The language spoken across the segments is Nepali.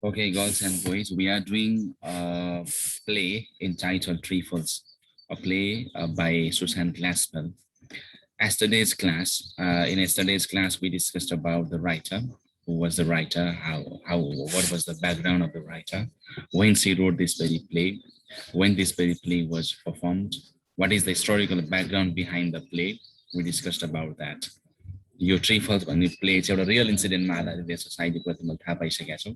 Okay, girls and boys, we are doing a play entitled Trifles, a play by Susan Glaspell. In yesterday's class, we discussed about the writer, who was the writer, what was the background of the writer, when she wrote this very play, when this very play was performed, what is the historical background behind the play. We discussed about that. यो ट्रिफल्स भन्ने प्ले चाहिँ एउटा रियल इन्सिडेन्टमा आधारित रहेछ साहित्यप्रति मैले थाहा पाइसकेको छु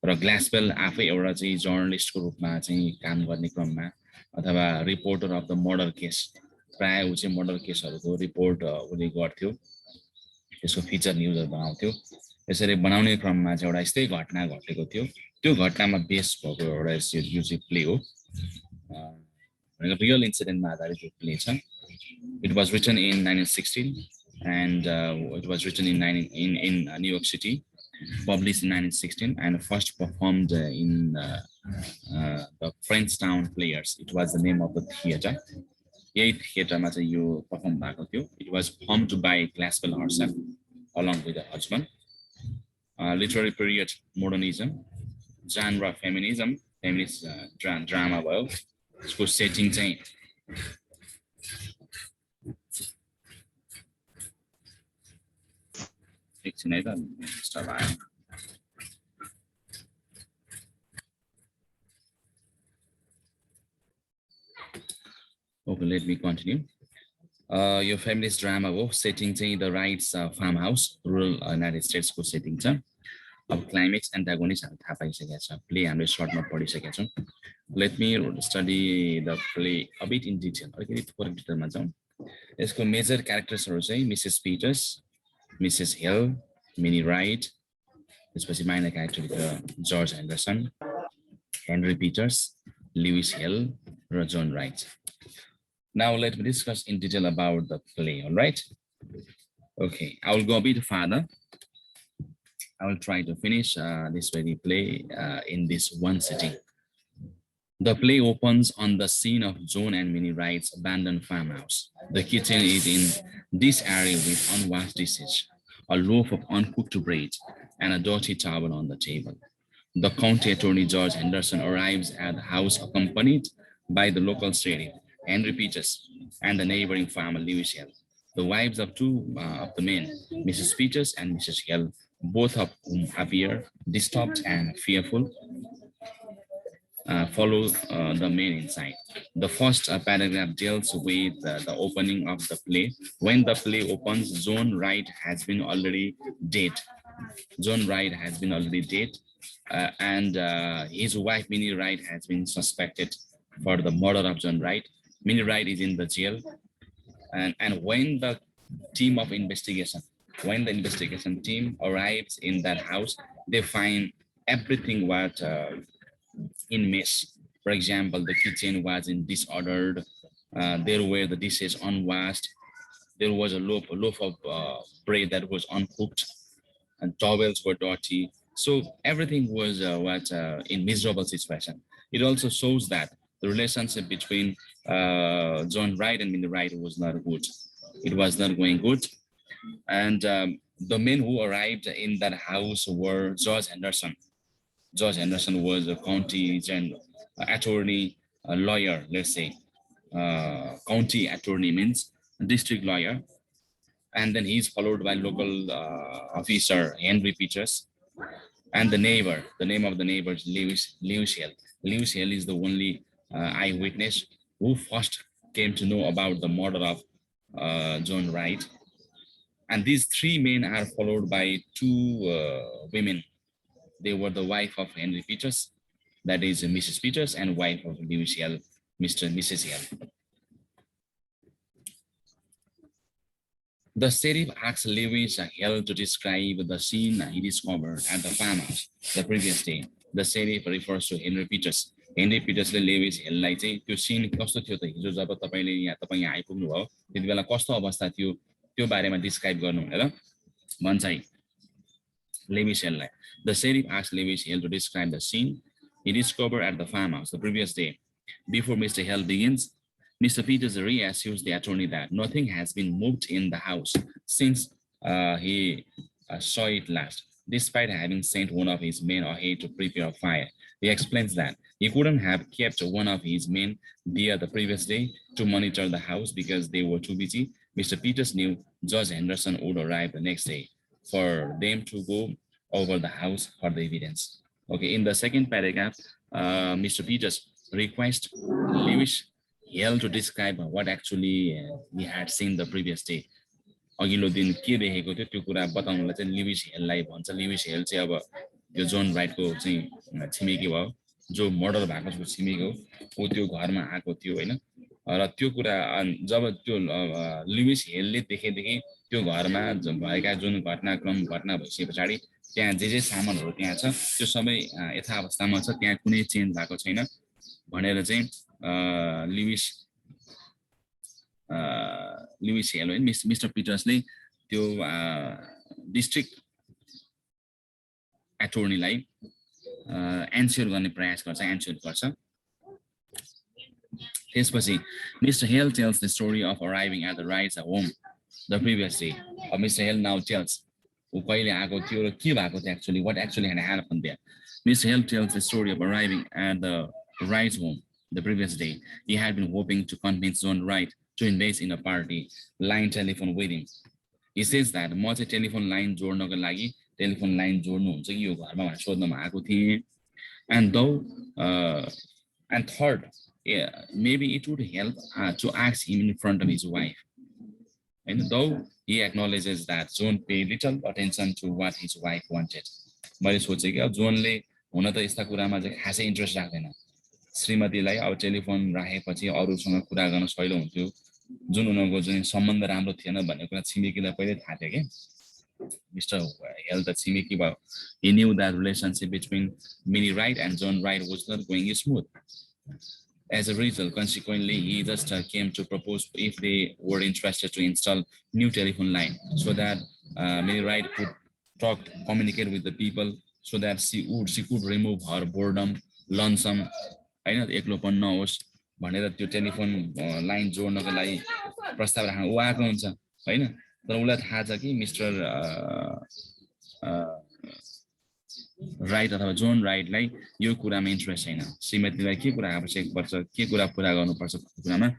र ग्लासपेल आफै एउटा चाहिँ जर्नलिस्टको रूपमा चाहिँ काम गर्ने क्रममा अथवा reporter of the murder case प्राय ऊ चाहिँ मर्डर केसहरूको रिपोर्ट उसले गर्थ्यो त्यसको फिचर न्युजहरू बनाउँथ्यो यसरी बनाउने क्रममा चाहिँ एउटा यस्तै घटना घटेको थियो त्यो घटनामा बेस भएको एउटा यो चाहिँ प्ले हो रियल इन्सिडेन्टमा आधारित यो प्ले छ it was written in 1916 and it was written in New York City, published in 1916, and first performed in the Frenchtown Players. It was the name of the theater. It was performed by Glaspell herself, along with her husband. Literary period, modernism, genre feminism, feminist drama. Well, यसको setting चाहिँ Okay, let me continue. Your feminist drama हो setting चाहिँ the rights farmhouse rural United States को setting छ अब climax antagonist हामी थाहा पाइसकेका छ play हामीले shortमा पढिसकेका छौं let me study the play a bit in detail अलिकति थोरै डिटेलमा जाउँ यसको मेजर क्यारेक्टर्सहरु चाहिँ Mrs Peter's Mrs. Hill, Minnie Wright, त्यसपछि minor character George Henderson, Henry Peters, Lewis Hill, र John Wright. Now let me discuss in detail about the play, all right? Okay, I will go a bit further. I will try to finish this very play in this one sitting. The play opens on the scene of John and Minnie Wright's abandoned farmhouse. The kitchen is in disarray with unwashed dishes, a loaf of uncooked bread, and a dirty towel on the table. The county attorney, George Henderson, arrives at the house accompanied by the local sheriff, Henry Peters, and the neighboring farmer, Lewis Hill. The wives of two of the men, Mrs. Peters and Mrs. Hill, both of whom appear disturbed and fearful, follow the men inside. The first paragraph deals with the opening of the play. When the play opens, John Wright has been already dead. John Wright has been already dead, and his wife, Minnie Wright, has been suspected for the murder of John Wright. Minnie Wright is in the jail. And when the team of investigation, when the investigation team arrives in that house, they find everything what in mess. For example, the kitchen was in disordered. There were the dishes unwashed. There was a loaf of bread that was uncooked, and towels were dirty. So everything was in miserable situation. It also shows that the relationship between John Wright and Minnie Wright was not good. It was not going good. And the men who arrived in that house were George Henderson. George Henderson was a county attorney, a lawyer, let's say. County attorney means district lawyer. And then he's followed by local officer, Henry Peters. And the neighbor, the name of the neighbor is Lewis Hill. Lewis Hill is the only eyewitness who first came to know about the murder of John Wright. And these three men are followed by two women. They were the wife of Henry Peters, that is Mrs. Peters, and wife of Lewis Hill, Mrs. Hill. The sheriff asks Lewis Hill to describe the scene he discovered at the farmhouse the previous day. The sheriff refers to Henry Peters. Henry Peters le Lewis Hill लाई चाहिँ त्यो scene कस्तो थियो त हिजो जब तपाईं यहाँ आइपुग्नु भयो त्यति बेला कस्तो अवस्था थियो त्यो बारेमा डिस्क्राइब गर्नु भनेर भन्छ है Lewis Hill लाई. The sheriff asked Lewis Hill to describe the scene he discovered at the farmhouse the previous day. Before Mr. Hill begins, Mr. Peters reassures the attorney that nothing has been moved in the house since he saw it last. despite having sent one of his men ahead to prepare a fire. He explains that he couldn't have kept one of his men there the previous day to monitor the house because they were too busy. Mr. Peters knew Judge Henderson would arrive the next day for them to go over the house for the evidence. Okay, in the second paragraph, Mr. Peters requests Lewis Hale to describe what actually he had seen the previous day. अघिल्लो दिन के देखेको थियो त्यो कुरा बताउनलाई चाहिँ लिविस हेललाई भन्छ लिविस हेल चाहिँ अब त्यो जोन राइटको चाहिँ छिमेकी भयो जो मर्डर भएको छ छिमेकी हो ऊ त्यो घरमा आएको थियो हैन र त्यो कुरा जब त्यो लिविस हेलले देखेदेखि त्यो घरमा भएका जुन घटनाक्रम घटना भइसके पछाडि त्यहाँ जे सामानहरू त्यहाँ छ त्यो सबै यथावस्थामा छ त्यहाँ कुनै चेन्ज भएको छैन भनेर चाहिँ लुइस हेल होइन मिस्टर पिटर्सले त्यो डिस्ट्रिक्ट एटर्नीलाई एन्स्योर गर्ने प्रयास गर्छ एन्स्योर गर्छ त्यसपछि Mr Hale tells the story of arriving at the Wrights' home the previous day Mr Hale now tells ऊ कहिले आएको थियो र के भएको थियो actually what actually had happened there. Mr. Hill tells the story of arriving at the Wright's home the previous day. He had been hoping to convince John Wright to invest in a party line telephone with him. He says that म चाहिँ टेलिफोन लाइन जोड्नको लागि टेलिफोन लाइन जोड्नु हुन्छ कि यो घरमा भनेर सोध्नमा आएको थिएँ and third maybe it would help to ask him in front of his wife. And though he acknowledges that John paid little attention to what his wife wanted. मैले सोचे कि अब जोनले हुन त यस्ता कुरामा चाहिँ खासै इन्ट्रेस्ट राख्दैन श्रीमतीलाई अब टेलिफोन राखेपछि अरूसँग कुरा गर्न सजिलो हुन्थ्यो जुन उनीहरूको जुन सम्बन्ध राम्रो थिएन भन्ने कुरा छिमेकीलाई पहिले थाहा थियो कि मिस्टर हेल त छिमेकी भयो he knew that relationship between Minnie Wright and John Wright was not going smooth. As a result, consequently, he just came to propose if they were interested to install new telephone line so that Minnie Wright could talk, communicate with the people so that she could remove her boredom, lonesome, हैन एक्लोपन नहोस् भनेर त्यो टेलिफोन लाइन जोड्नको लागि प्रस्ताव राख्न उ आएको हुन्छ हैन तर उलाई थाहा छ कि मिस्टर राइट अथवा जोन राइटलाई यो कुरामा इन्ट्रेस्ट छैन श्रीमतीलाई के कुरा आवश्यक पर्छ के कुरा पूरा गर्नुपर्छ कुरामा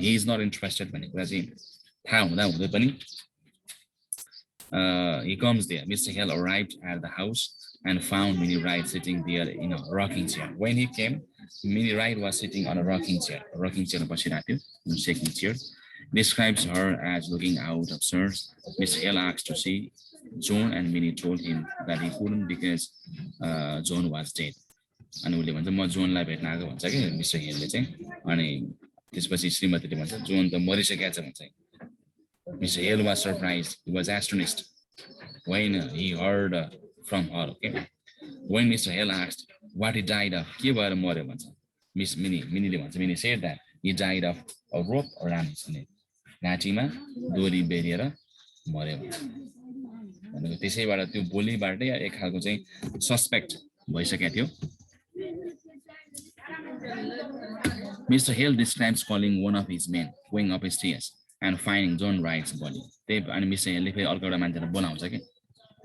he is not interested भन्ने कुरा चाहिँ थाहा हुँदा हुँदै पनि he comes there. Mr. Hill arrived at the house and found Minnie Wright sitting there in a rocking chair. When he came, Minnie Wright was sitting on a rocking chair. A rocking chair, shaking chair. Describes her as looking out of sorts. Mr. Hill asked to see John, and Minnie told him that he couldn't because John was dead. अनि उसले भन्छ म जोनलाई भेट्न आएको भन्छ कि मिस्टर हिलले चाहिँ अनि त्यसपछि श्रीमतीले भन्छ जोन त मरिसकेको छ भन्छ Mr. Hill was surprised. He was astonished when he heard from her. Okay? When Mr. Hill asked what he died of, के भएर मर्यो भन्छ Miss Minnie said that he died of a rope around his neck. घाँटीमा डोरी बेरिएर मर्यो भन्छ भनेको त्यसैबाट त्यो बोलीबाटै एक खालको चाहिँ सस्पेक्ट भइसकेको थियो Mr. Hill describes calling one of his men going up his stairs and finding John Wright's body. त्यही अनि मिस्टर हिलले फेरि अर्को एउटा मान्छेलाई बोलाउँछ कि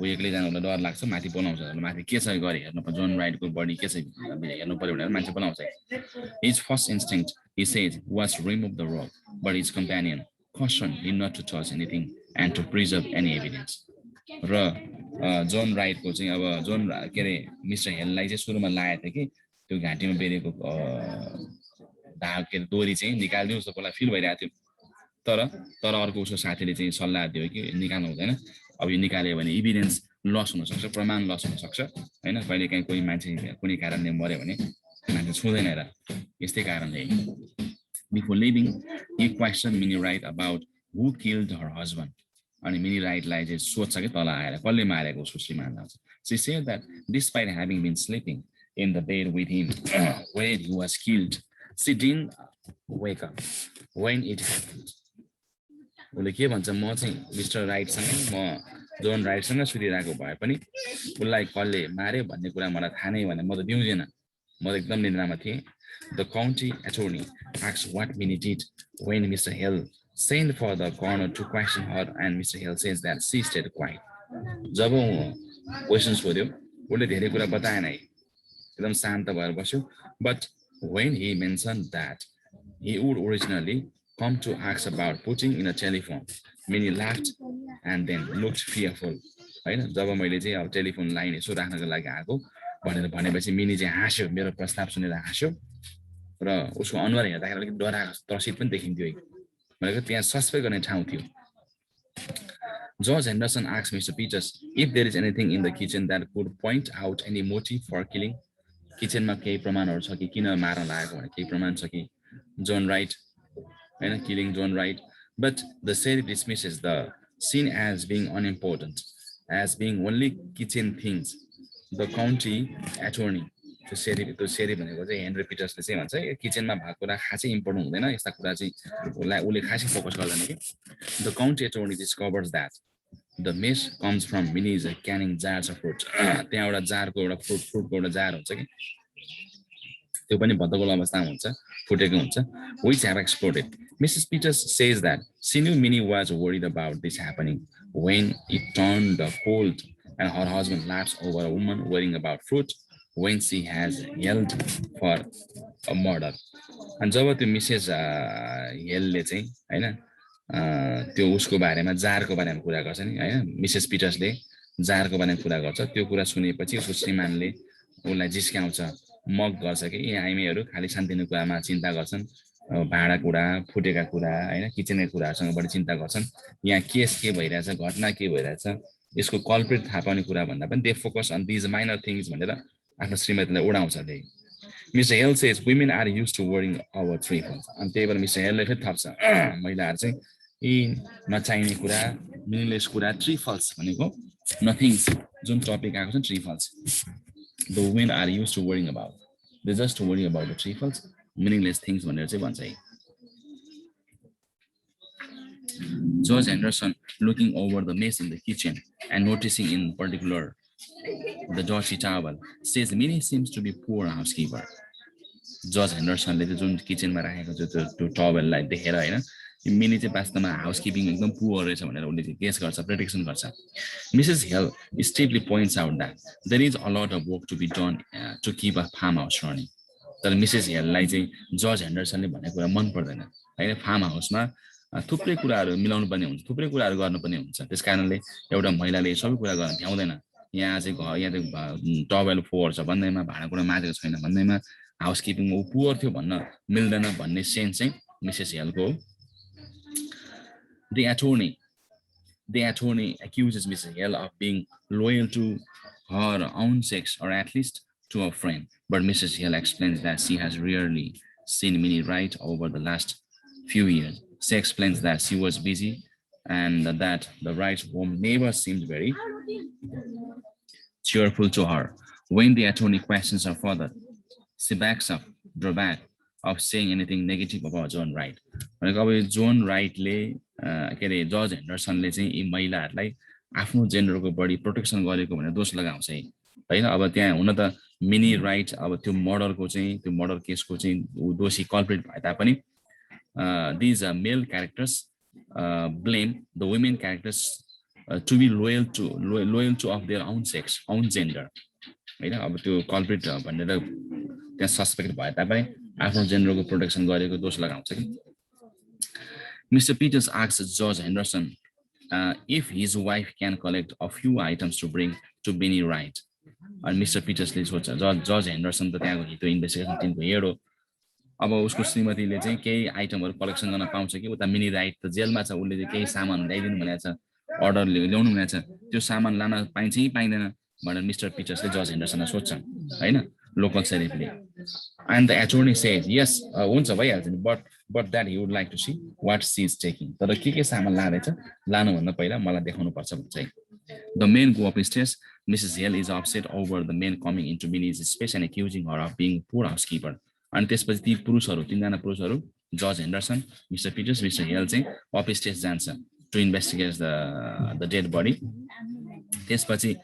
ऊ एक्लै जानुलाई डर लाग्छ माथि बोलाउँछ माथि के छ गरे हेर्नु पर्छ जोन राइटको बडी के छ हेर्नु पर्यो भनेर मान्छे बोलाउँछ His first instinct, he said, was to remove the rope, but his companion cautioned him not to touch anything and to preserve any evidence. र जोन राइटको चाहिँ अब जोन के अरे मिस्टर हिललाई चाहिँ सुरुमा लागेको थियो कि त्यो घाँटीमा बेरेको धाग के डोरी चाहिँ निकाल्दिउँ जस्तो मलाई फिल भइरहेको थियो तर अर्को उसको साथीले चाहिँ सल्लाह दियो कि निकाल्नु हुँदैन अब यो निकाल्यो भने इभिडेन्स लस हुन सक्छ प्रमाण लस हुन सक्छ हैन कहिलेकाहीँ कोही मान्छे कुनै कारणले मर्यो भने मान्छे छुँदैन र यस्तै कारणले Before leaving, he questioned Minnie Wright about who killed her husband. अनि मिनी राइटलाई चाहिँ सोध्छ कि तल आएर कसले मारेको उसको श्रीमानलाई She said that despite having been sleeping in the bed with him when he was killed, she didn't wake up when it happened. उसले के भन्छ म चाहिँ मिस्टर राइटसँग म जोन राइटसँग सुतिरहेको भए पनि उसलाई कसले मार्यो भन्ने कुरा मलाई थाहा नै भने म त दिउँदिन म त एकदम निद्रामा थिएँ The county attorney asked what Minnie did when Mr. Hill sent for the coroner to question her, and Mr. Hill says that she stayed quiet. जब क्वेसन सोध्यो उसले धेरै कुरा बताएन है एकदम शान्त भएर बस्यो but when he mentioned that he would originally come to ask about putting in a telephone Minnie laughed and then looked fearful हैन जब मैले चाहिँ अब टेलिफोन लाइन यसो राख्नको लागि आएको भनेपछि मिनी चाहिँ हाँस्यो मेरो प्रस्ताव सुनेर हाँस्यो र उसको अनुहार हेर्दाखेरि अलिकति डराएको त्रसित पनि देखिन्थ्यो भनेको त्यहाँ सस्पेक्ट गर्ने ठाउँ थियो George Henderson asked Mr. Peters if there is anything in the kitchen that could point out any motive for killing. किचनमा केही प्रमाणहरू छ कि किन मार्न लागेको भने केही प्रमाण छ कि John Wright हैन killing John Wright but the sheriff dismisses the scene as being unimportant as being only kitchen things. The county attorney त्यो sheriff भनेको चाहिँ हेनरी पिटर्सले चाहिँ भन्छ किचनमा भएको कुरा खासै इम्पोर्टेन्ट हुँदैन यस्ता कुरा चाहिँ उसले खासै फोकस गर्दैन कि The county attorney discovers that the mess comes from Minnie's canning jars of fruit. त्यहाँ एउटा जारको एउटा फ्रुटको एउटा जार हुन्छ कि त्यो पनि भद्दगोल अवस्थामा हुन्छ फुटेको हुन्छ which have exploded. Mrs. Peters says that she knew Minnie was worried about this happening when it turned cold and her husband laughs over a woman worrying about fruit when she has yelled for a murder. अनि जब त्यो मिसेस हेलले चाहिँ हैन त्यो उसको बारेमा जारको बारेमा कुरा गर्छ नि हैन मिसेस पिटर्सले जारको बारेमा कुरा गर्छ त्यो कुरा सुनेपछि उसको श्रीमानले उसलाई जिस्काउँछ मग गर्छ कि यहाँ हामीहरू खाली शान्तिको कुरामा चिन्ता गर्छन् भाडा कुरा फुटेका कुरा हैन किचनको कुराहरुसँग बढी चिन्ता गर्छन् यहाँ केस के भइरहेछ घटना के भइरहेछ यसको कल्प्रिट थाहा पाउने कुरा भन्दा पनि they focus on these minor things भनेर आफ्नो श्रीमतीलाई उडाउँछ they Mr. Hale says women are used to worrying over trifles. And त्यही भएर मिस्टर हेलले फेरि थप्छ महिलाहरु चाहिँ यी नचाहिने कुरा meaningless कुरा trifles भनेको nothings जुन टपिक आएको छ trifles. The women are used to worrying about. They just worry about the trifles, meaningless things भनेर चाहिँ भन्छ है. George Henderson looking over the mess in the kitchen and noticing in particular the dirty towel says Minnie seems to be poor housekeeper. George Henderson ले जुन किचनमा राखेको त्यो टवेललाई देखेर हैन मिनी चाहिँ वास्तवमा हाउसकीपिङ एकदम पुअर रहेछ भनेर उले चाहिँ गेस गर्छ प्रेडिक्सन गर्छ. Mrs. Hill steadily points out that there is a lot of work to be done to keep a farmhouse running. तर मिसेस हिललाई चाहिँ जर्ज हेन्डरसनले भनेको कुरा मन पर्दैन हैन फार्म हाउसमा थुप्रै कुराहरु मिलाउनु पर्ने हुन्छ थुप्रै कुराहरु गर्नुपर्ने हुन्छ त्यसकारणले एउटा महिलाले सबै कुरा गर्न भ्याउँदैन यहाँ चाहिँ यहाँ टवेल फोहोर छ भन्दैमा भाँडाकुँडा माझेको छैन भन्दैमा हाउसकीपिङ उ पुअर थियो भन्न मिल्दैन भन्ने सेन्स चाहिँ मिसेस हिलको हो. The attorney accuses Mrs. Hill of being loyal to her own sex or at least to a friend, but Mrs. Hill explains that she has rarely seen Minnie Wright over the last few years. She explains that she was busy and that the Wright's home never seemed very cheerful to her. When the attorney questions her further, she backs up, draw back of saying anything negative about John Wright. भनेको अब जोन राइटले के अरे जर्ज हेन्डरसनले चाहिँ यी महिलाहरूलाई आफ्नो जेन्डरको बढी प्रोटेक्सन गरेको भनेर दोष लगाउँछ है हैन. अब त्यहाँ हुन त मिनी राइट अब त्यो मर्डर केसको चाहिँ दोषी कल्प्रिट भए तापनि these male characters blame the women characters to be loyal to of their own sex, own gender. हैन अब त्यो कल्प्रिट भनेर त्यहाँ सस्पेक्ट भए तापनि आफ्नो जेन्डरको प्रोटेक्सन गरेको दोष लगाउँछ कि. Mr. Peters asks George Henderson if his wife can collect a few items to bring to Minnie Wright. And Mr. Peters ले सोध्छ जर्ज हेन्डरसन त त्यहाँको त्यो इन्भेस्टिगेसन टिमको हेड हो. अब उसको श्रीमतीले चाहिँ केही आइटमहरु कलेक्सन गर्न पाउँछ कि उता मिनी राइट त जेलमा छ उसले चाहिँ केही सामान ल्याइदिनु भनेको छ अर्डर ल्याउनु भनेको छ त्यो सामान लान पाइन्छ कि पाइदैन भनेर मिस्टर पिटर्सले जर्ज हेन्डरसनलाई सोध्छन् हैन local शेरिफले. And the attorney says yes हुन्छ भइहाल्छ नि but that he would like to see what she is taking. तर के सामान लादैछ लानु भन्दा पहिला मलाई देखाउनु पर्छ भन्छ है. The men go upstairs. Mrs. Hill is upset over the men coming into Minnie's space and accusing her of being poor housekeeper. अनि त्यसपछि ती पुरुषहरु तीनजना पुरुषहरु George Henderson Mr Peters Mr Hale चाहिँ अपस्टेज जान्छ to investigate the dead body. त्यसपछि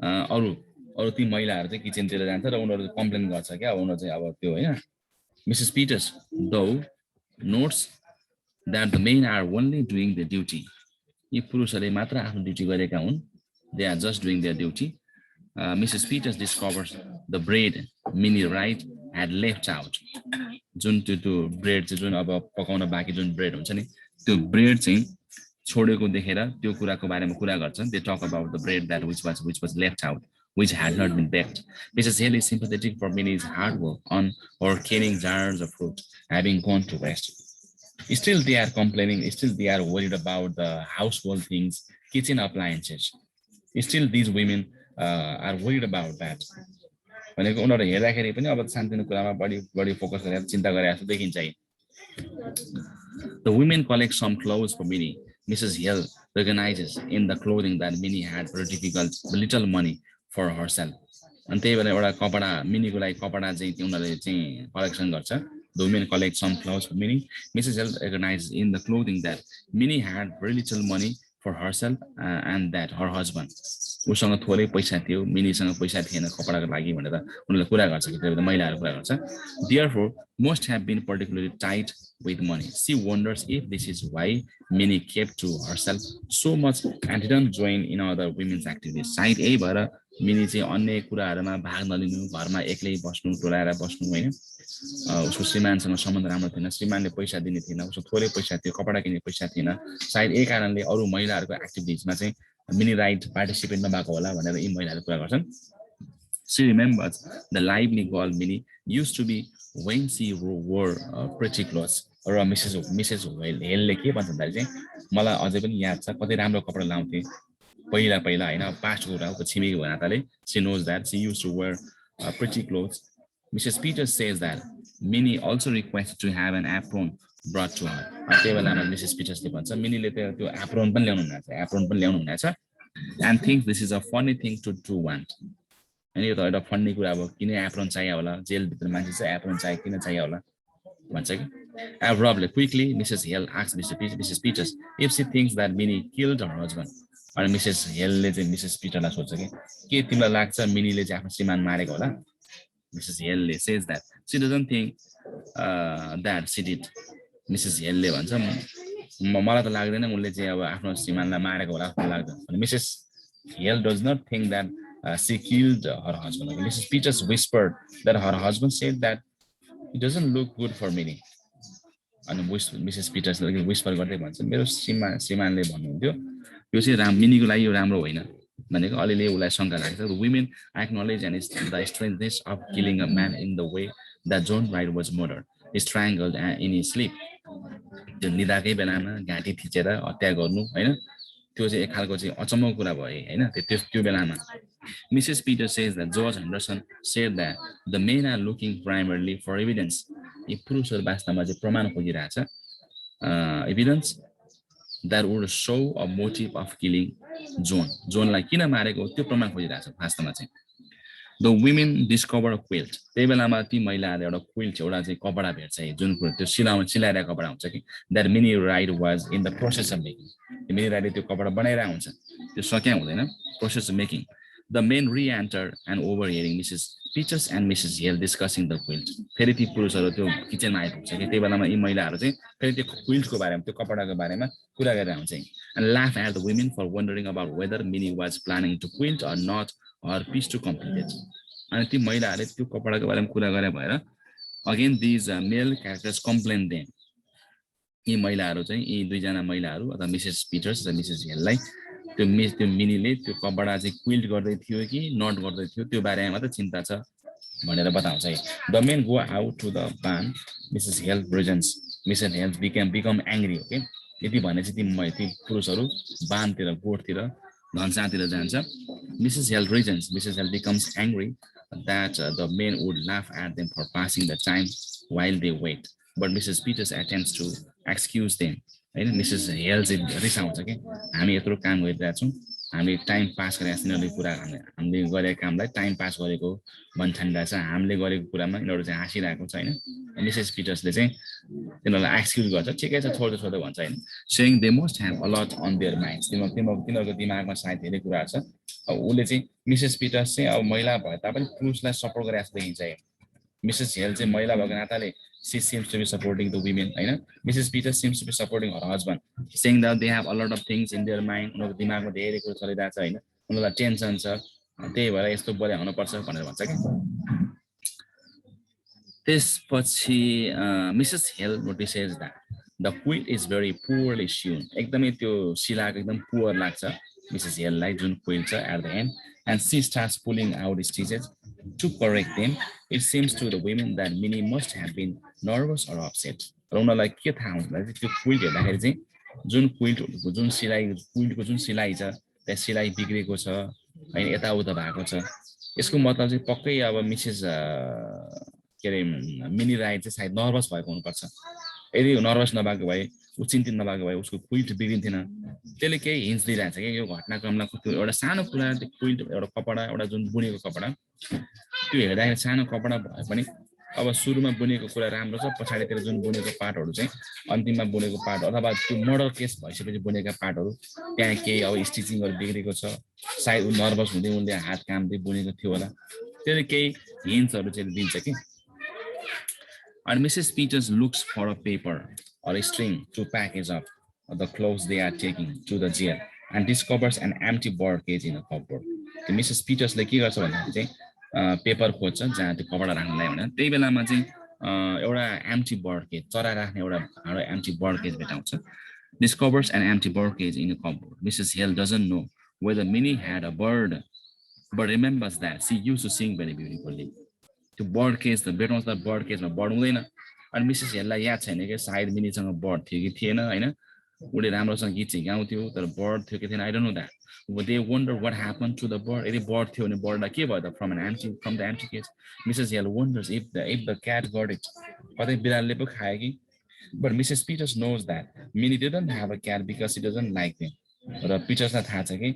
अरु ती महिलाहरु चाहिँ किचनतिर जान्छ र उनीहरु कम्प्लेन गर्छ क्या उनीहरु चाहिँ अब त्यो हैन. Mrs Peter's though notes that the men are only doing the duty. यी पुरुषहरुले मात्र आफ्नो ड्युटी गरेका हुन् They are just doing their duty. Mrs. Peters discovers the bread Minnie Wright had left out. जुन त्यो ब्रेड चाहिँ जुन अब पकाउन बाँकी जुन ब्रेड हुन्छ नि त्यो ब्रेड चाहिँ छोडेको देखेर त्यो कुराको बारेमा कुरा गर्छन्. They talk about the bread that which was left out, which had not been baked. Mrs. Hale is sympathetic for Minnie's hard work on her carrying jars of fruit having gone to waste. Still they are complaining, still they are worried about the household things, kitchen appliances. Still these women are worried about that. भनेको उनीहरू हेर्दाखेरि पनि अब सानसानो कुरामा बढी फोकस गरेर चिन्ता गरेर जस्तो देखिन्छ है. The women collect some clothes for Minnie. Mrs. Hill recognizes in the clothing that Minnie had very difficult, little money for herself. अनि त्यही भएर एउटा कपडा मिनीको लागि कपडा चाहिँ उनीहरूले चाहिँ कलेक्सन गर्छ. The women collect some clothes for Minnie. Mrs. Hill recognizes in the clothing that Minnie had very little money for herself and that her husband. उसँग थोरै पैसा थियो, मिनीसँग पैसा थिएन कपडाको लागि भनेर उनीहरूले कुरा गर्छ कि त्यो महिलाहरू कुरा गर्छ. Therefore, most have been particularly tight with money. She wonders if this is why Minnie kept to herself so much and didn't join in other women's activities. सायद यही भएर मिनी चाहिँ अन्य कुराहरूमा भाग नलिनु, घरमा एक्लै बस्नु, टोलाएर बस्नु होइन. उसको श्रीमानसँग सम्बन्ध राम्रो थिएन, श्रीमानले पैसा दिने थिएन, उसको थोरै पैसा थियो, कपडा किन्ने पैसा थिएन. सायद यही कारणले अरू महिलाहरूको एक्टिभिटिजमा चाहिँ Minnie Wright पार्टिसिपेट नभएको होला भनेर यी महिलाहरूले कुरा गर्छन्. She remembers the lively girl Minnie used to be when she wore pretty clothes. र Mrs. Hale के भन्छ भन्दाखेरि चाहिँ मलाई अझै पनि याद छ कति राम्रो कपडा लाउँथे पहिला होइन पास्टको कुरा हो छिमेकी भए नाताले. She knows that she used to wear pretty clothes. Mrs. Peters says that Minnie also requested to have an apron brought to her. त्यही बेलामा मिसेस पिटर्सले भन्छ मिनीले त्यो एप्रोन पनि ल्याउनु हुनेछ and thinks this is a funny thing to want. अनि यो त एउटा फन्नी कुरा अब किन एप्रोन चाहियो होला, जेलभित्र मान्छे चाहिँ एप्रोन चाहियो किन चाहियो होला भन्छ कि. Abruptly, quickly, Mrs. Hale asks Mrs. Peters if she thinks that Minnie killed her husband. अनि मिसेस हेलले चाहिँ मिसेस पिटरलाई सोध्छ के तिमीलाई लाग्छ मिनीले चाहिँ आफ्नो श्रीमान मारेको होला. Mrs. Hale says that she doesn't think that she did. Mrs. Hale भन्छ मलाई त लाग्दैन उनले चाहिँ अब आफ्नो श्रीमानलाई मारेको होला जस्तो लाग्छ. Mrs. Hale does not think that she killed her husband. Mrs. Peters whispered that her husband said that it doesn't look good for Minnie. अनि मिसेस पिटर्सले विस्पर गर्दै भन्छ मेरो श्रीमानले भन्नुहुन्थ्यो यो चाहिँ मिनीको लागि यो राम्रो होइन भनेको अलिअलि उसलाई शङ्का लाग्छ. Women acknowledge and the strangeness of killing a man in the way that John Wright was murdered, strangled in his sleep. त्यो निदाकै बेलामा घाँटी थिचेर हत्या गर्नु होइन त्यो चाहिँ एक खालको चाहिँ अचम्मको कुरा भयो होइन त्यो बेलामा. Mrs. Peters says that George Henderson said that the men are looking primarily for evidence. यी पुरुषहरू वास्तवमा चाहिँ प्रमाण खोजिरहेछ. Evidence that would show a motive of killing John. जोनलाई किन मारेको त्यो प्रमाण खोजिरहेछ वास्तवमा चाहिँ. The women discover a quilt. त्यही बेलामा ती महिलाहरूले एउटा क्विल्ट एउटा चाहिँ कपडा भेट्छ जुन त्यो सिलाइरहेको कपडा हुन्छ कि that Minnie Wright was in the process of making. Minnie Wright त्यो कपडा बनाइरहेको हुन्छ त्यो सक्या हुँदैन process of making. The men re-enter and overhearing Mrs. Peters and Mrs. Hale discussing the quilt. फेरि ती पुरुषहरू त्यो किचनमा आइपुग्छ कि त्यही बेलामा यी महिलाहरू चाहिँ फेरि त्यो क्विल्टको बारेमा त्यो कपडाको बारेमा कुरा गरेर हुन्छ and laugh at the women for wondering about whether Minnie was planning to quilt or not or piece to complete it. अनि ती महिलाहरूले त्यो कपडाको बारेमा कुरा गरे भएर again these male characters complain them. यी महिलाहरू चाहिँ यी दुईजना महिलाहरू अथवा मिसेस पिटर्स र मिसेस हेललाई त्यो मिनीले त्यो कपडा चाहिँ क्विल्ट गर्दै थियो कि नट गर्दै थियो त्यो बारेमा मात्र चिन्ता छ भनेर बताउँछ. The men go out to the barn. Mrs. Hale reasons. Mrs. Hale become angry. Okay, यति भनेपछि ती पुरुषहरू बानतिर गोठतिर धनसातिर जान्छ. Mrs. Hale reasons. Mrs. Hale becomes angry that the men would laugh at them for passing the time while they wait. But Mrs. Peters attempts to excuse them. होइन मिसेस हेल चाहिँ रिसाउँछ कि हामी यत्रो काम गरिरहेको छौँ हामीले टाइम पास गरेको यिनीहरूले कुरा हामीले गरेको कामलाई टाइम पास गरेको भन्ठानिरहेको छ हामीले गरेको कुरामा यिनीहरू चाहिँ हाँसिरहेको छ होइन. मिसेस पिटर्सले चाहिँ तिनीहरूलाई एक्सक्युज गर्छ ठिकै छ छोड्दै भन्छ होइन. Saying they must have a lot on their minds. तिनीहरूको दिमागमा सायद धेरै कुराहरू छ. अब उसले चाहिँ मिसेस पिटर्स चाहिँ अब महिला भए तापनि पुरुषलाई सपोर्ट गरेर जस्तो देखिन्छ. मिसेस हेल चाहिँ महिला भएको नाताले she seems to be supporting the women. Mrs. Peters seems to be supporting her husband, saying that they have a lot of things in their mind. उनीहरूको दिमागमा धेरै कुरा चलिरहेछ होइन उनीलाई टेन्सन छ त्यही भएर यस्तो बोले हुनुपर्छ भनेर भन्छ कि त्यसपछि Mrs Hale notices that the quilt is very poorly sewn एकदमै त्यो सिलाएको एकदम पुअर लाग्छ मिसेस हेललाई जुन क्विल छ at the end and she starts pulling out stitches to correct them it seems to the women that Minnie must have been nervous or upset र उनीहरूलाई के थाहा हुन्छ भने त्यो क्विल्ट हेर्दाखेरि चाहिँ जुन क्विल्टको जुन सिलाइ क्विल्टको जुन सिलाइ छ त्यहाँ सिलाइ बिग्रेको छ होइन यताउता भएको छ यसको मतलब चाहिँ पक्कै अब मिसेस के अरे मिनी राई चाहिँ सायद नर्भस भएको हुनुपर्छ यदि नर्भस नभएको भए ऊ चिन्तित नभएको भए उसको क्विल्ट बिग्रिन्थेन त्यसले केही हिन्स दिइरहेको छ कि यो घटनाक्रमलाई त्यो एउटा सानो कुरा त्यो क्विल्ट एउटा कपडा एउटा जुन बुनेको कपडा त्यो हेर्दाखेरि सानो कपडा भए पनि अब सुरुमा बुनेको कुरा राम्रो छ पछाडितिर जुन बुनेको पार्टहरू चाहिँ अन्तिममा बुनेको पार्ट अथवा त्यो मर्डर केस भइसकेपछि बुनेका पार्टहरू त्यहाँ केही अब स्टिचिङहरू बिग्रेको छ सायद ऊ नर्भस हुँदै उनले हात कामदै बुनेको थियो होला त्यसले केही हिन्ट्सहरू चाहिँ दिन्छ कि And Mrs. Peters looks for a paper or a string to package up the clothes they are taking to the jail and discovers an empty board cage in a cupboard. The Mrs. Peters ले के गर्छ भन्दाखेरि चाहिँ पेपर खोज्छ जहाँ त्यो कपडा राख्नलाई भनेर त्यही बेलामा चाहिँ एउटा एम्प्टी बर्ड केज चरा राख्ने एउटा एम्प्टी बर्ड केज भेटाउँछ discovers an empty bird cage in a cupboard. Mrs. Hill doesn't know whether Minnie had a bird but remembers that she used to sing very beautifully. त्यो बर्ड केज त भेटाउँछ त बर्ड केजमा बर्ड हुँदैन अनि मिसेस हेललाई याद छैन कि सायद मिनीसँग बर्ड थियो कि थिएन होइन उसले राम्रोसँग गीत चाहिँ गाउँथ्यो तर बर्ड थियो कि थिएन I don't know that they wonder what happen to the bird यदि बर्ड थियो भने बर्डलाई के भयो त from the empty cage Mrs Hale wonders if the cat got it कतै बिरालले पो खायो कि but Mrs Peters knows that Minnie didn't have a cat because she doesn't like them र पिटर्सलाई थाहा छ कि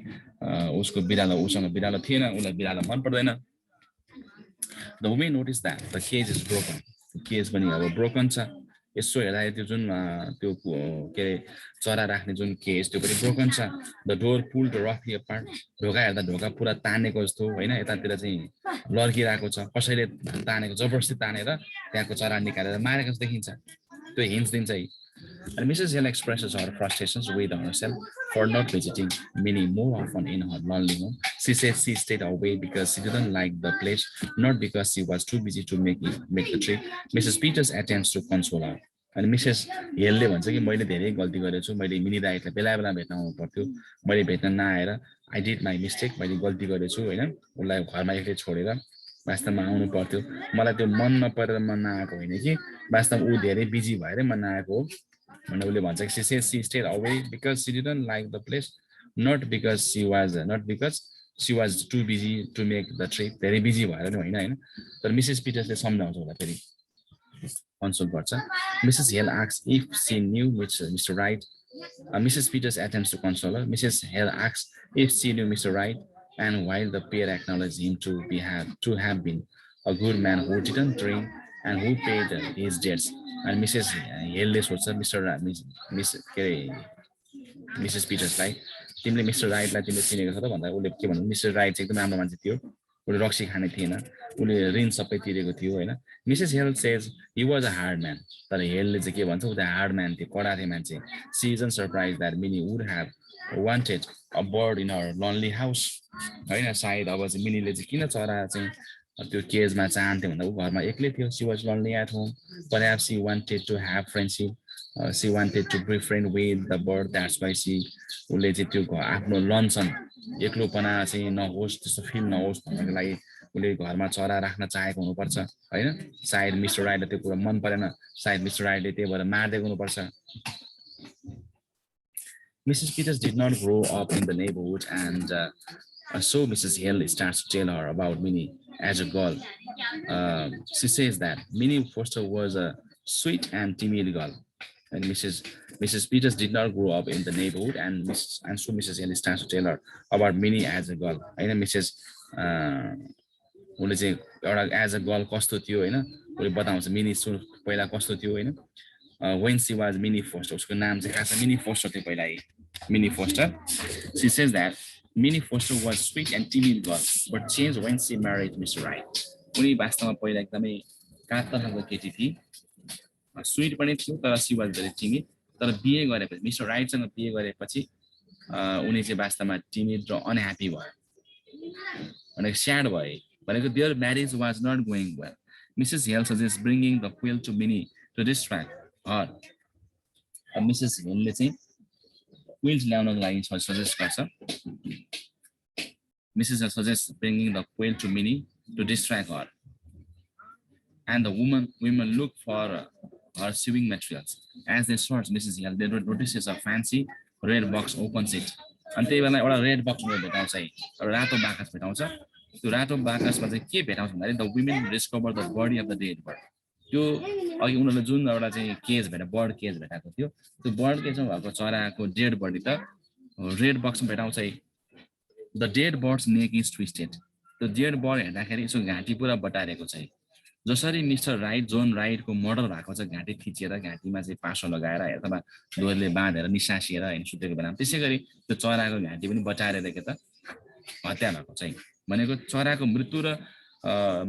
उसको उसँग बिरालो थिएन उसलाई बिरालो मन पर्दैन The woman noticed that the cage is broken. The cage पनि अब broken छ यसो हेर्दाखेरि त्यो जुन त्यो के अरे चरा राख्ने जुन केज त्यो पनि broken छ the door pulled roughly apart ढोका हेर्दा ढोका पुरा तानेको जस्तो होइन यतातिर चाहिँ लड्किरहेको छ कसैले तानेको जबरजस्ती तानेर त्यहाँको चरा निकालेर मारेको जस्तो देखिन्छ त्यो हिन्ट्स दिन्छ है And Mrs. Hill expresses her frustrations with herself for not visiting Minnie more often in her lonely home. She says she stayed away because she didn't like the place, not because she was too busy to make the trip. Mrs. Peters attempts to console her. अनि मिसेस हेलले भन्छ कि मैले धेरै गल्ती गरेछु मैले मिनी राईलाई बेला बेला भेट्न आउनु पर्थ्यो मैले भेट्न नआएर आई डिड माई मिस्टेक मैले गल्ती गरेछु होइन उसलाई घरमा एक्लै छोडेर वास्तवमा आउनु पर्थ्यो मलाई त्यो मन नपरेर म नआएको होइन कि वास्तवमा ऊ धेरै बिजी भएर म नआएको हो भनेर उसले भन्छ कि she stayed away because she didn't like the place not because she was too busy to make the trip धेरै बिजी भएर नि होइन तर मिसेस पिटर्सले सम्झाउँछ होला फेरि कन्सोल गर्छ Mrs hell asks if she knew Mr. Wright Mrs. Peters attempts to console her Mrs. Hale asks if she knew Mr. Wright and while the pair acknowledged him to have been a good man who didn't drink and who paid his debts and Mrs. Hale सोध्छ मिसेस पिटर्सलाई तिमीले मिस्टर राइटलाई तिमीले चिनेको छ त भन्दा उसले के भन्नु मिस्टर राइट चाहिँ एकदम राम्रो मान्छे थियो उसले रक्सी खाने थिएन उसले ऋण सबै तिरेको थियो होइन Mrs hell says he was a hard man तर हेलले चाहिँ के भन्छ ऊ त हार्ड म्यान थियो कडा थियो मान्छे she isn't surprise that Minnie would have wanted a bird in our lonely house होइन सायद अब चाहिँ मिनीले चाहिँ किन चरा चाहिँ त्यो केजमा चाहन्थ्यो भन्दा ऊ घरमा एक्लै थियो she was lonely at home perhaps she wanted to have friendship she wanted to be friend with the bird that's why she उसले चाहिँ त्यो आफ्नो लन्चन एक्लोपना चाहिँ नहोस् त्यस्तो फिल नहोस् भन्नको लागि उसले घरमा चरा राख्न चाहेको हुनुपर्छ होइन सायद मिस्टर राईलाई त्यो कुरा मन परेन सायद मिस्टर राईले त्यही भएर मारिदिएको हुनुपर्छ Mrs. Peters did not grow up in the neighborhood and so Mrs. Hill starts to tell her about Minnie as a girl. She says that Minnie Foster was a sweet and timid girl. And Mrs. Peters did not grow up in the neighborhood and so Mrs. Hill starts to tell her about Minnie as a girl. होइन मिसेस उसले चाहिँ एउटा एज अ गर्ल कस्तो थियो होइन उसले बताउँछ मिनी पहिला कस्तो थियो होइन when she was Minnie Foster उसको नाम चाहिँ खास मिनी फोस्टर थियो पहिला Minnie Foster she says that Minnie Foster was sweet and timid girl but changed when she married Mr. Wright उनी वास्तवमा पहिला एकदमै कातर खालको केटी थिए स्वीट पनि थियो तर सी वाज भेरी टिमिड तर बिहे गरेपछि मिस्टर राइटसँग बिहे गरेपछि उनी चाहिँ वास्तवमा टिमिड र अनह्याप्पी भयो भनेको स्याड भए भनेको their marriage was not going well Mrs Hale suggest bringing the quilt to Minnie to distract her Mrs हेलले चाहिँ क्विल्ट ल्याउनको लागि सजेस्ट गर्छ Mrs. Hill suggests bringing the quill to Minnie to distract her. And the women look for her sewing materials. As they search Mrs. Hill, they notices a fancy red box opens it. अनि त्यही बेला एउटा रेड बक्समा भेटाउँछ है रातो बाकस भेटाउँछ त्यो रातो बाकसमा चाहिँ के भेटाउँछ भन्दाखेरि the women discover the body of the dead bird त्यो अघि उनीहरूले जुन एउटा चाहिँ केज बर्ड केज भेटाएको थियो त्यो बर्ड केजमा भएको चराको डेड बडी त रेड बक्समा भेटाउँछ है The dead bird's neck is twisted. The dead bird हेर्दाखेरि यसो घाँटी पुरा बटारेको छ जसरी मिस्टर राइट जोन राइटको मर्डर भएको छ घाँटी थिचेर घाँटीमा चाहिँ पासो लगाएर अथवा डोरले बाँधेर निसासिएर हैन सुतेको बेलामा त्यसै गरी त्यो चराको घाँटी पनि बटारेर के त हत्या भएको छ भनेको चराको मृत्यु र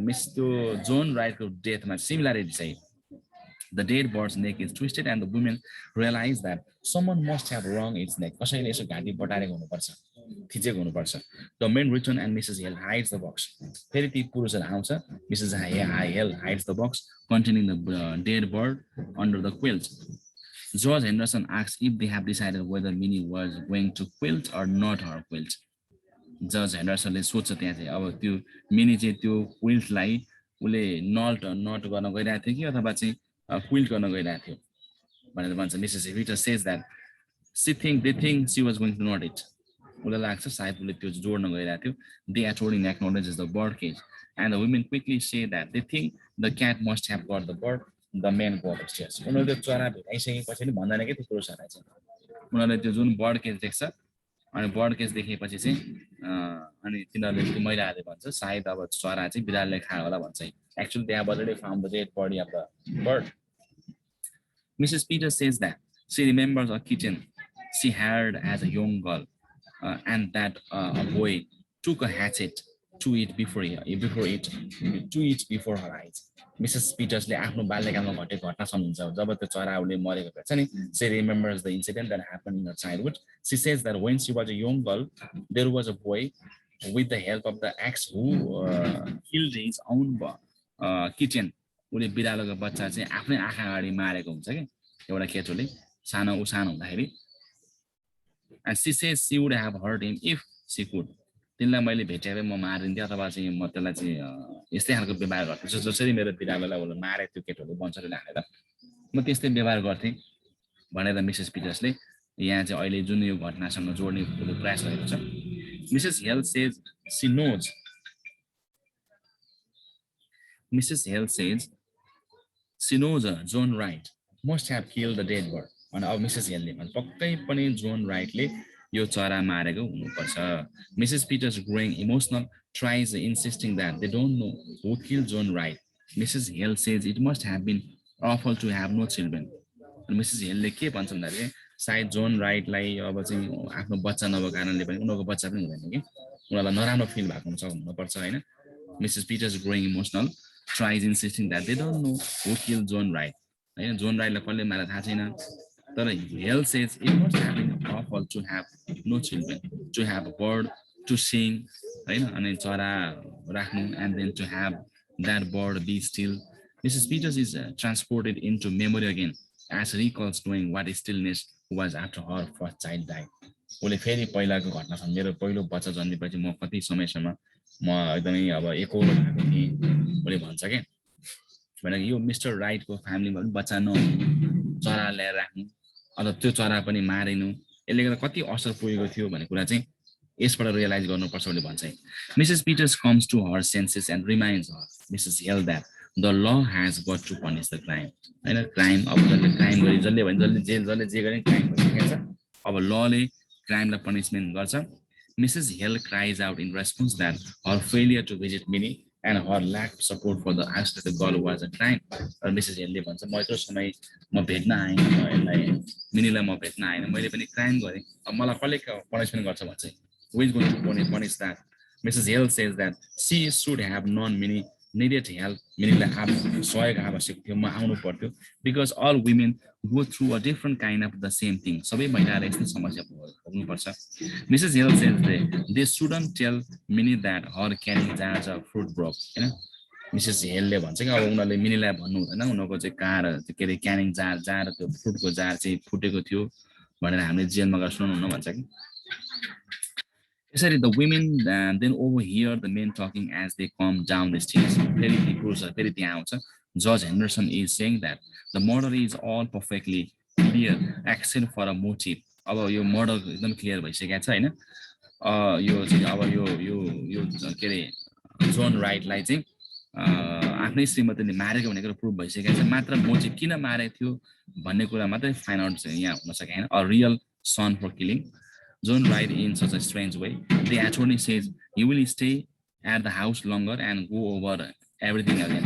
मिस त्यो जोन राइटको डेथमा सिमिलरिटी छ The dead bird's neck is twisted and the women realize that someone must have wrung its neck. कसैले यसो घाँटी बटारेको हुनुपर्छ थिचेको हुनुपर्छ The men return and Mrs. Hill hides the box. फेरि ती पुरुषहरू आउँछ Mrs. Hill hides the box containing the dead bird under the quilt. George Henderson asks if they have decided whether Minnie was going to quilt or not her quilt. George Henderson ले सोध्छ त्यहाँ चाहिँ अब त्यो मिनी चाहिँ त्यो क्विल्टलाई उले नट गर्न गइरहेको थियो कि अथवा चाहिँ क्विल्ट गर्न गइरहेको थियो भनेर भन्छ Mrs. Hill says that they think she was going to knot it. उलाई लाग्छ सायद उले त्यो जोड्न गइरहेको थियो They accordingly acknowledges the bird cage and the women quickly say that they think the cat must have got the bird. The men go upstairs. उनीहरूले त्यो चरा भेटाइसकेपछि नि भन्दैन के त्यो पुरुषहरूलाई चाहिँ उनीहरूले त्यो जुन बर्ड केज देख्छ अनि बर्ड केज देखेपछि चाहिँ अनि तिनीहरूले त्यो महिलाहरूले भन्छ सायद अब चरा चाहिँ बिरालोले खायो होला भन्छ Actually, they have already found the dead body of the bird. Mrs. Peters says that she remembers a kitten she had as a young girl and that a boy took a hatchet to it before her eyes. Mrs. Peters ले आफ्नो बाल्यकालमा घटेको घटना सम्झन्छ जब त्यो चराले मरेको भेट्छ नि she remembers the incident that happened in her childhood. She says that when she was a young girl there was a boy with the help of the axe who killed his own kitchen उले बिरालोको बच्चा चाहिँ आफ्नै आँखा अगाडि मारेको हुन्छ के एउटा केटोले सानो हुँदाखेरि and she says she would have hurt him if she could तिनलाई मैले भेटेर म मारिन्थे अथवा चाहिँ म त्यसलाई चाहिँ यस्तै खालको व्यवहार गर्थे जसरी मेरो बिरालोलाई उले मारे त्यो केटोले बन्चरले हानेर म त्यस्तै व्यवहार गर्थे भनेर मिसेस पिटर्सले यहाँ चाहिँ अहिले जुन यो घटनासँग जोड्ने प्रयास गरेको छ Mrs. Hill says she knows John Wright must have killed the dead bird. And अब Mrs. Hill ले पक्कै पनि John Wright ले यो चरा मारेको हुनुपर्छ. Mrs. Peters, growing emotional, tries insisting that they don't know who killed John Wright. Mrs. Hill says it must have been awful to have no children. And Mrs. Hill ले के भन्छ भन्दाखेरि सायद जोन राइटलाई अब चाहिँ आफ्नो बच्चा नभएको कारणले पनि उनीहरूको बच्चा पनि हुँदैन कि उनीहरूलाई नराम्रो फिल भएको हुनुपर्छ हैन. Mrs. Peters, growing emotional, tries insisting that they don't know who killed John Wright. हैन जोन राइटलाई कसले मारे थाहा छैन. तर Hill says it must have been awful to have no children, to have a bird to sing, हैन अनि चरा राख्नु and then to have that bird be still. Mrs. Peters is transported into memory again as recalls knowing what stillness was after her first child died. उले फेरि पहिलाको घटना सम्झेर पहिलो बच्चा जन्मेपछि म कति समयसम्म म एकदमै अब एकोलो भएको थिएँ उले भन्छ के भनेको यो मिस्टर राइटको फ्यामिलीमा पनि बच्चा नहुनु चरा ल्याएर राख्नु अथवा त्यो चरा पनि मारिनु यसले गर्दा कति असर पुगेको थियो भन्ने कुरा चाहिँ यसबाट रियलाइज गर्नुपर्छ उले भन्छ. Mrs. Peters comes to her senses and reminds her Mrs. Hill that the law has got to punish the crime. हैन क्राइम अब जसले क्राइम गरे जसले भने जसले जे गरे क्राइम गरिन्छ अब लले क्राइमलाई पनिशमेन्ट गर्छ. Mrs. Hill cries out in response that her failure to visit Minnie and her lack of support for the isolated girl was a crime. Mrs. Hill ले भन्छ म यत्रो समय म भेट्न आएँ यसलाई मिनीलाई म भेट्न आएन मैले पनि क्राइम गरेँ अब मलाई कसले पनिशमेन्ट गर्छ भन्छ. Who is going to punish that? Mrs. Hill says that she should have known Minnie needed help, मिनीलाई सहयोग आवश्यक थियो, म आउनु पर्थ्यो, because all women go through a different kind of the same thing. सबै महिलाले यस्तै समस्या भोग्नुपर्छ. Mrs. Hill says they shouldn't tell Minnie that her carrying jars of fruit broke. हैन, मिसेस हेलले भन्छ कि अब उनीहरूले मिनीलाई भन्नु हुँदैन उनीहरूको चाहिँ कार के अरे क्यानिङ जार त्यो फ्रुटको जार चाहिँ फुटेको थियो भनेर हामीले जेलमा गएर सुनाउनु भन्छ कि. यसरी the women then overhear the men talking as they come down the stairs. फेरि ती पुरुषहरू फेरि त्यहाँ आउँछ. Judge Henderson is saying that the murder is all perfectly clear except for a motive. अब यो मर्डर एकदम क्लियर भइसकेको छ हैन. यो चाहिँ अब यो के अरे जोन राइटलाई चाहिँ आफ्नै श्रीमतीले मारेको भनेको प्रुभ भइसकेको छ, मात्र मोटिभ किन मारेको थियो भन्ने कुरा मात्रै फाइन्ड आउट चाहिँ यहाँ हुन सकेको हैन. A real son for killing. John Wright in such a strange way. The attorney says, you will stay at the house longer and go over everything again.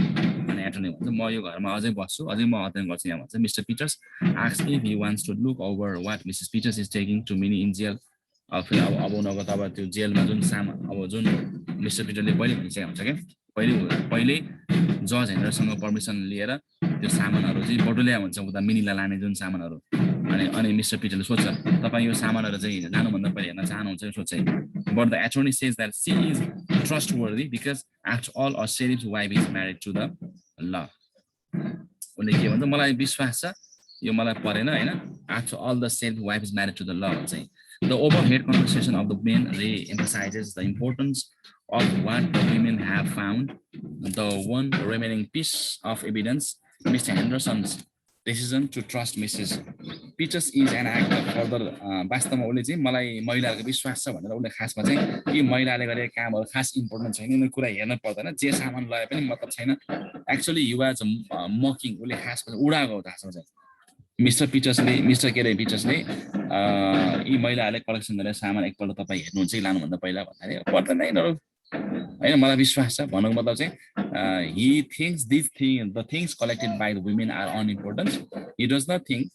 And the attorney says, म यो घरमा अझै बस्छु, अझै म अध्ययन गर्छु यहाँ भन्छ. Mr. Peters asks if he wants to look over what Mrs. Peters is taking to Minnie in jail. अब उनीहरूको त अब त्यो जेलमा जुन सामान अब जुन मिस्टर पिटरले पहिले भनिसकेको हुन्छ क्या, पहिले जज हेन्डरसँग पर्मिसन लिएर त्यो सामानहरू चाहिँ बटुल्या हुन्छ उता मिनीलाई लाने जुन सामानहरू. अनि मिस्टर पिटरले सोध्छ तपाईँ यो सामानहरू चाहिँ जानुभन्दा पहिले हेर्न चाहनुहुन्छ कि सोध्छ. But the attorney says that she is trustworthy because after all a sheriff's wife is married to the law. उनले के भन्छ मलाई विश्वास छ यो मलाई परेन हैन. After all the sheriff's wife is married to the law चाहिँ. The overheard conversation of the men re-emphasizes the importance of what the women have found. The one remaining piece of evidence, Mr. Henderson's decision to trust Mrs. Peters is an act of further. वास्तवमा उसले चाहिँ मलाई महिलाहरूको विश्वास छ भनेर उसले खासमा चाहिँ यी महिलाले गरेको कामहरू खास इम्पोर्टेन्ट छैन, यिनीहरू कुरा हेर्न पर्दैन, जे सामान लए पनि मतलब छैन. एक्चुअली यु वाज मकिङ, उसले खासमा उडाएको हो खासमा चाहिँ. मिस्टर पिटर्सले यी महिलाहरूले कलेक्सन गरेर सामान एकपल्ट तपाईँ हेर्नुहुन्छ कि लानुभन्दा पहिला भन्दाखेरि पर्दैन यिनीहरू हैन, मलाई विश्वास छ भन्नुको मतलब चाहिँ he thinks the things collected by the women are unimportant. He doesn't think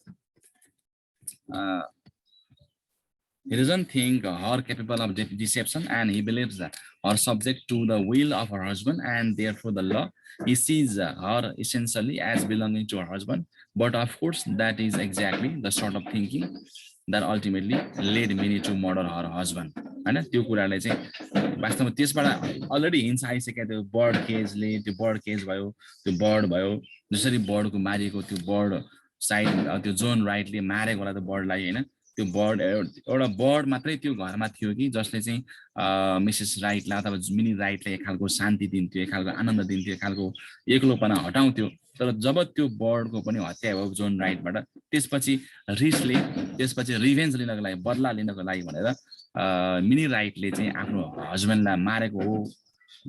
her capable of deception, and he believes her subject to the will of her husband and therefore the law. He sees her essentially as belonging to her husband, but of course that is exactly the sort of thinking that ultimately led Minnie to murder her husband. हैन, त्यो कुराले चाहिँ वास्तवमा त्यसबाट अलरेडी हिन्स आइसक्यो. त्यो बर्ड केज भयो, त्यो बर्ड भयो, जसरी बर्डको मारिएको त्यो बर्ड साइड त्यो जोन राइटले मारेको होला त्यो बर्डलाई हैन. त्यो बर्ड एउटा बर्ड मात्रै त्यो घरमा थियो कि जसले चाहिँ मिसेस राइटलाई अथवा मिनी राइटलाई एक खालको शान्ति दिन्थ्यो, एक खालको आनन्द दिन्थ्यो, एक खालको एक्लोपना हटाउँथ्यो. तर जब त्यो बर्डको पनि हत्या भयो जोन राइटबाट, त्यसपछि रिभेन्ज लिनको लागि, बदला लिनको लागि भनेर मिनी राइटले चाहिँ आफ्नो हस्बेन्डलाई मारेको हो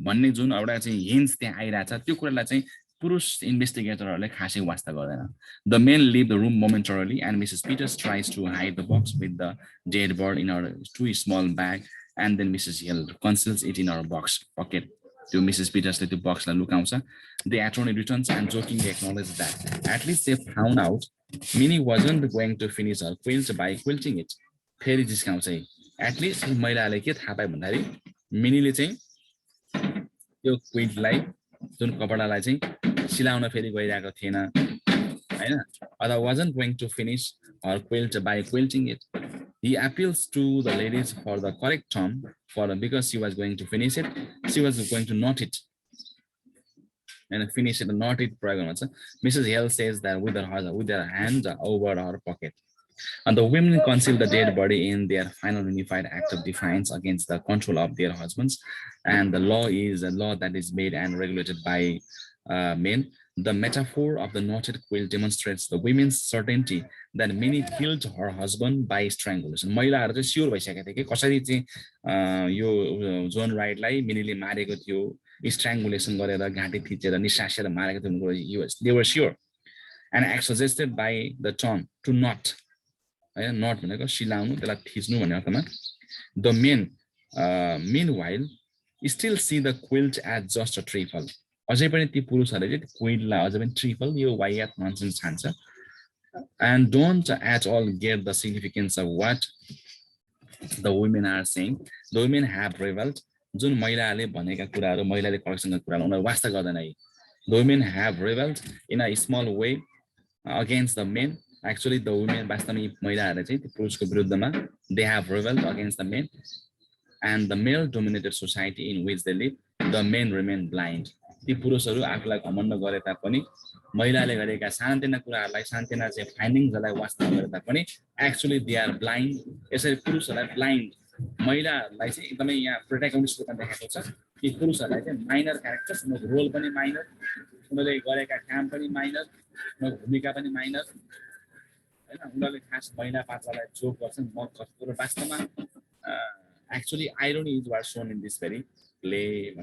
भन्ने जुन एउटा चाहिँ हिन्स त्यहाँ आइरहेछ, त्यो कुरालाई चाहिँ पुरुष इन्भेस्टिगेटरहरूले खासै वास्ता गर्दैन. The men leave the room momentarily and Mrs. Peters tries to hide the box with the dead bird in her too small bag, and then Mrs. Hill conceals it in her box pocket. त्यो मिसेस पिटर्सले त्यो बक्सलाई लुकाउँछ. The attorney returns and jokingly acknowledges that at least they found out Minnie wasn't going to finish her quilt by quilting it. फेरि जिस्काउँछ. एटलिस्ट महिलाले के थाहा पाए भन्दाखेरि मिनीले चाहिँ त्यो क्विल्टलाई जुन कपडालाई चाहिँ सिलाउन फेरि गइरहेको थिएन हैन, अथवा wasn't going to finish her quilt by quilting it. He appeals to the ladies for the correct term because she was going to finish it, she was going to knot it and finish it, knot it. Mrs. Hill says that with her hands over her pocket. And the women conceal the dead body in their final unified act of defiance against the control of their husbands. And the law is a law that is made and regulated by men. The metaphor of the knotted quilt demonstrates the women's certainty that Minnie killed her husband by strangulation. महिलाहरु चाहिँ स्योर भइसकेका थिए कि कसरी चाहिँ यो जोन राइटलाई मिनीले मारेको थियो, स्ट्राङ्गुलेसन गरेर घाँटी थिचेर निसासेर मारेको थियो. They were sure. And as suggested by the term to knot, knot भनेको सिलाउनु, त्यसलाई थिच्नु भन्ने अर्थमा. The men meanwhile still see the quilt as just a trifle. अझै पनि ती पुरुषहरूले चाहिँ क्विल्टलाई अझै पनि ट्रिपल यो वाइयात nonsense ठान्छ. And don't at all get the significance of what the women are saying. The women have reveled जुन महिलाले भनेका कुराहरू महिलाले करेक्सन गरेका कुराहरू उनीहरू वास्ता गर्दैन है the women have rebelled in a small way against the men actually the women वास्तवमा महिलाहरूले चाहिँ पुरुषको विरुद्धमा they have rebelled against the men and the male dominated society in which they live the men remain blind ती पुरुषहरू आफूलाई घमण्ड गरे तापनि महिलाले गरेका सानोतिना कुराहरूलाई सानोतिना चाहिँ फाइन्डिङ्सहरूलाई वास्ता गरे तापनि एक्चुअली दे आर ब्लाइन्ड यसरी पुरुषहरूलाई ब्लाइन्ड महिलाहरूलाई चाहिँ एकदमै यहाँ प्रोटेगनिस्ट रूपमा देखाएको छ कि पुरुषहरूलाई चाहिँ माइनर क्यारेक्टर्स उनीहरूको रोल पनि माइनर उनीहरूले गरेका काम पनि माइनर उनीहरूको भूमिका पनि माइनर हैन उनीहरूले खास महिला पात्रलाई जोक गर्छन् मत गर्छन् तर वास्तवमा actually irony is what shown in this very play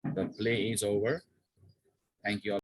the play is over thank you all